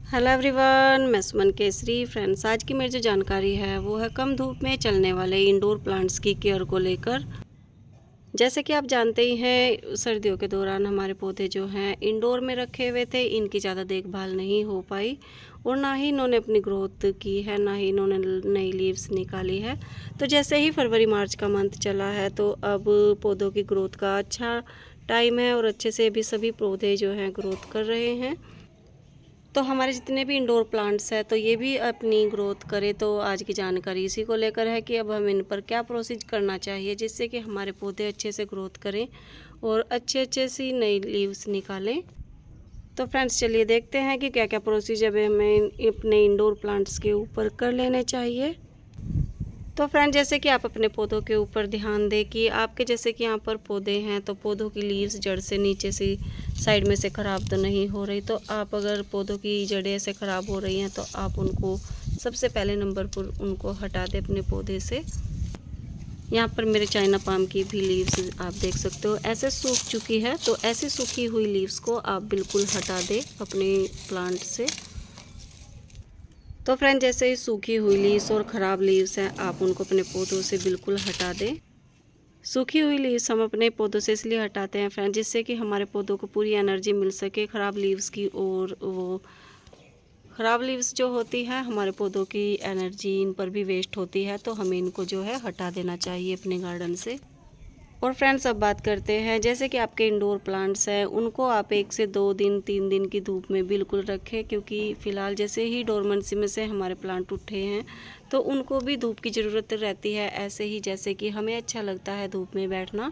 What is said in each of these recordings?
Hello everyone, मैं सुमन Kesari. Friends, आज की मेरी जो जानकारी है वो है कम धूप में चलने वाले इंडोर प्लांट्स की केयर को लेकर। जैसे कि आप जानते ही हैं, सर्दियों के दौरान हमारे पौधे जो हैं इंडोर में रखे हुए थे, इनकी ज़्यादा देखभाल नहीं हो पाई और ना ही इन्होंने अपनी ग्रोथ की है, ना ही इन्होंने नई लीव्स निकाली है। तो जैसे ही फरवरी मार्च का मंथ चला है तो अब पौधों की ग्रोथ का अच्छा टाइम है और अच्छे से भी सभी पौधे जो हैं ग्रोथ कर रहे हैं। तो हमारे जितने भी इंडोर प्लांट्स हैं तो ये भी अपनी ग्रोथ करें। तो आज की जानकारी इसी को लेकर है कि अब हम इन पर क्या प्रोसीज करना चाहिए जिससे कि हमारे पौधे अच्छे से ग्रोथ करें और अच्छे अच्छे सी नई लीव्स निकालें। तो फ्रेंड्स, चलिए देखते हैं कि क्या क्या प्रोसीजर हमें अपने इंडोर प्लांट्स के ऊपर कर लेने चाहिए। तो फ्रेंड, जैसे कि आप अपने पौधों के ऊपर ध्यान दें कि आपके जैसे कि यहाँ पर पौधे हैं तो पौधों की लीव्स जड़ से नीचे से साइड में से ख़राब तो नहीं हो रही। तो आप अगर पौधों की जड़ें ऐसे ख़राब हो रही हैं तो आप उनको सबसे पहले नंबर पर उनको हटा दें अपने पौधे से। यहाँ पर मेरे चाइना पाम की भी लीव्स आप देख सकते हो ऐसे सूख चुकी है। तो ऐसी सूखी हुई लीव्स को आप बिल्कुल हटा दें अपने प्लांट से। तो फ्रेंड, जैसे ही सूखी हुई लीव्स और ख़राब लीव्स हैं आप उनको अपने पौधों से बिल्कुल हटा दें। सूखी हुई लीव्स हम अपने पौधों से इसलिए हटाते हैं फ्रेंड, जिससे कि हमारे पौधों को पूरी एनर्जी मिल सके ख़राब लीव्स की। और वो ख़राब लीव्स जो होती है हमारे पौधों की एनर्जी इन पर भी वेस्ट होती है, तो हमें इनको जो है हटा देना चाहिए अपने गार्डन से। और फ्रेंड्स, अब बात करते हैं जैसे कि आपके इंडोर प्लांट्स हैं उनको आप 1 से 2 दिन 3 दिन की धूप में बिल्कुल रखें, क्योंकि फ़िलहाल जैसे ही डोरमेंसी में से हमारे प्लांट उठे हैं तो उनको भी धूप की ज़रूरत रहती है। ऐसे ही जैसे कि हमें अच्छा लगता है धूप में बैठना,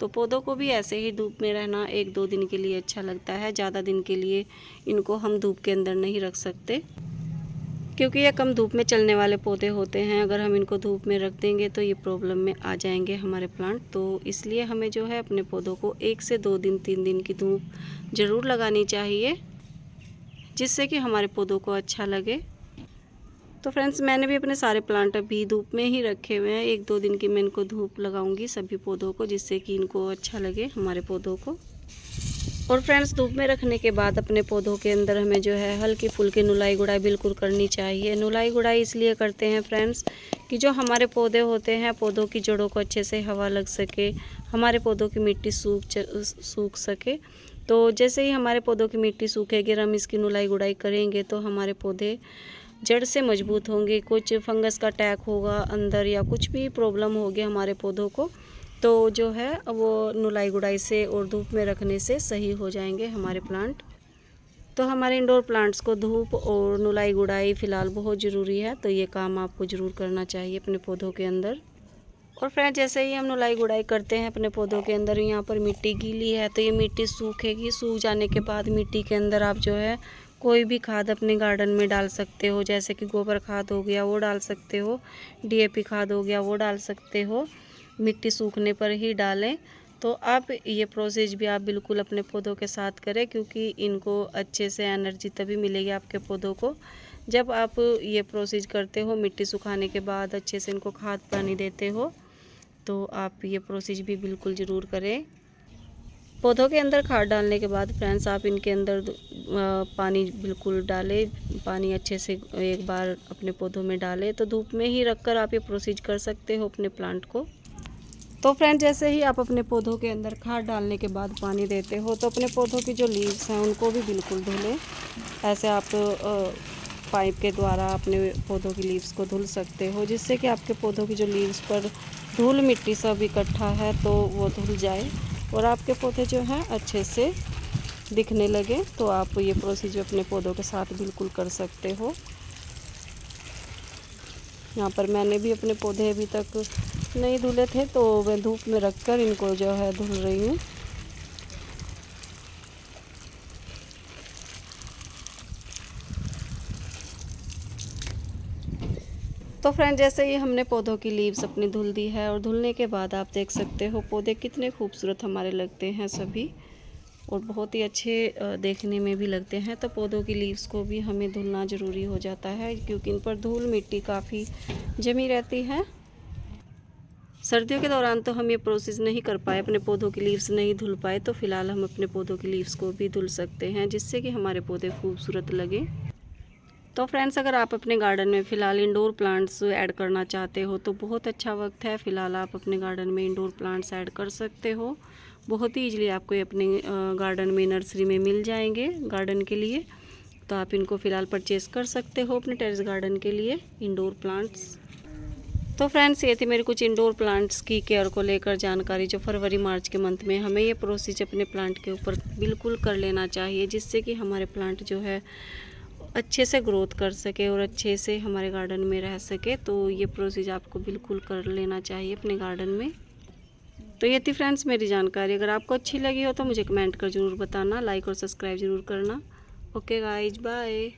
तो पौधों को भी ऐसे ही धूप में रहना 1-2 दिन के लिए अच्छा लगता है। ज़्यादा दिन के लिए इनको हम धूप के अंदर नहीं रख सकते, क्योंकि ये कम धूप में चलने वाले पौधे होते हैं। अगर हम इनको धूप में रख देंगे तो ये प्रॉब्लम में आ जाएंगे हमारे प्लांट। तो इसलिए हमें जो है अपने पौधों को 1 से 2 दिन 3 दिन की धूप ज़रूर लगानी चाहिए, जिससे कि हमारे पौधों को अच्छा लगे। तो फ्रेंड्स, मैंने भी अपने सारे प्लांट अभी धूप में ही रखे हुए हैं। 1-2 दिन की मैं इनको धूप लगाऊंगी सभी पौधों को, जिससे कि इनको अच्छा लगे हमारे पौधों को। और फ्रेंड्स, धूप में रखने के बाद अपने पौधों के अंदर हमें जो है हल्की फुल्की नुलाई गुड़ाई बिल्कुल करनी चाहिए। नुलाई गुड़ाई इसलिए करते हैं फ्रेंड्स कि जो हमारे पौधे होते हैं पौधों की जड़ों को अच्छे से हवा लग सके, हमारे पौधों की मिट्टी सूख सके। तो जैसे ही हमारे पौधों की मिट्टी सूखेगी और हम इसकी नुलाई गुड़ाई करेंगे तो हमारे पौधे जड़ से मजबूत होंगे। कुछ फंगस का अटैक होगा अंदर या कुछ भी प्रॉब्लम होगी हमारे पौधों को, तो जो है वो नुलाई गुड़ाई से और धूप में रखने से सही हो जाएंगे हमारे प्लांट। तो हमारे इंडोर प्लांट्स को धूप और नुलाई गुड़ाई फ़िलहाल बहुत ज़रूरी है, तो ये काम आपको ज़रूर करना चाहिए अपने पौधों के अंदर। और फ्रेंड, जैसे ही हम नुलाई गुड़ाई करते हैं अपने पौधों के अंदर, यहाँ पर मिट्टी गीली है तो ये मिट्टी सूखेगी। सूख जाने के बाद मिट्टी के अंदर आप जो है कोई भी खाद अपने गार्डन में डाल सकते हो, जैसे कि गोबर खाद हो गया वो डाल सकते हो, डीएपी खाद हो गया वो डाल सकते हो। मिट्टी सूखने पर ही डालें। तो आप ये प्रोसेस भी आप बिल्कुल अपने पौधों के साथ करें, क्योंकि इनको अच्छे से एनर्जी तभी मिलेगी आपके पौधों को जब आप ये प्रोसेस करते हो। मिट्टी सुखाने के बाद अच्छे से इनको खाद पानी देते हो, तो आप ये प्रोसेस भी बिल्कुल ज़रूर करें। पौधों के अंदर खाद डालने के बाद फ्रेंड्स आप इनके अंदर पानी बिल्कुल डालें। पानी अच्छे से एक बार अपने पौधों में डालें। तो धूप में ही रखकर आप ये प्रोसीज कर सकते हो अपने प्लांट को। तो फ्रेंड, जैसे ही आप अपने पौधों के अंदर खाद डालने के बाद पानी देते हो तो अपने पौधों की जो लीव्स हैं उनको भी बिल्कुल धुलें। ऐसे आप पाइप के द्वारा अपने पौधों की लीव्स को धुल सकते हो, जिससे कि आपके पौधों की जो लीव्स पर धूल मिट्टी सब इकट्ठा है तो वो धुल जाए और आपके पौधे जो हैं अच्छे से दिखने लगे। तो आप ये प्रोसीजर अपने पौधों के साथ बिल्कुल कर सकते हो। यहाँ पर मैंने भी अपने पौधे अभी तक नहीं धुले थे तो मैं धूप में रखकर इनको जो है धुल रही हूँ। तो फ्रेंड, जैसे ही हमने पौधों की लीव्स अपनी धुल दी है और धुलने के बाद आप देख सकते हो पौधे कितने खूबसूरत हमारे लगते हैं सभी, और बहुत ही अच्छे देखने में भी लगते हैं। तो पौधों की लीव्स को भी हमें धुलना ज़रूरी हो जाता है, क्योंकि इन पर धूल मिट्टी काफ़ी जमी रहती है। सर्दियों के दौरान तो हम ये प्रोसेस नहीं कर पाए, अपने पौधों की लीव्स नहीं धुल पाए, तो फ़िलहाल हम अपने पौधों की लीव्स को भी धुल सकते हैं, जिससे कि हमारे पौधे खूबसूरत लगें। तो फ्रेंड्स, अगर आप अपने गार्डन में फ़िलहाल इंडोर प्लांट्स ऐड करना चाहते हो तो बहुत अच्छा वक्त है। फ़िलहाल आप अपने गार्डन में इंडोर प्लांट्स ऐड कर सकते हो। बहुत ही ईजिली आपको ये अपने गार्डन में, नर्सरी में मिल जाएंगे गार्डन के लिए। तो आप इनको फ़िलहाल परचेज़ कर सकते हो अपने टेरेस गार्डन के लिए इंडोर प्लांट्स। तो फ्रेंड्स, ये थी मेरी कुछ इंडोर प्लांट्स की केयर को लेकर जानकारी, जो फरवरी मार्च के मंथ में हमें ये प्रोसीजर अपने प्लांट के ऊपर बिल्कुल कर लेना चाहिए, जिससे कि हमारे प्लांट जो है अच्छे से ग्रोथ कर सके और अच्छे से हमारे गार्डन में रह सके। तो ये प्रोसीजर आपको बिल्कुल कर लेना चाहिए अपने गार्डन में। तो ये थी फ्रेंड्स मेरी जानकारी। अगर आपको अच्छी लगी हो तो मुझे कमेंट कर ज़रूर बताना, लाइक और सब्सक्राइब ज़रूर करना। Okay guys, bye.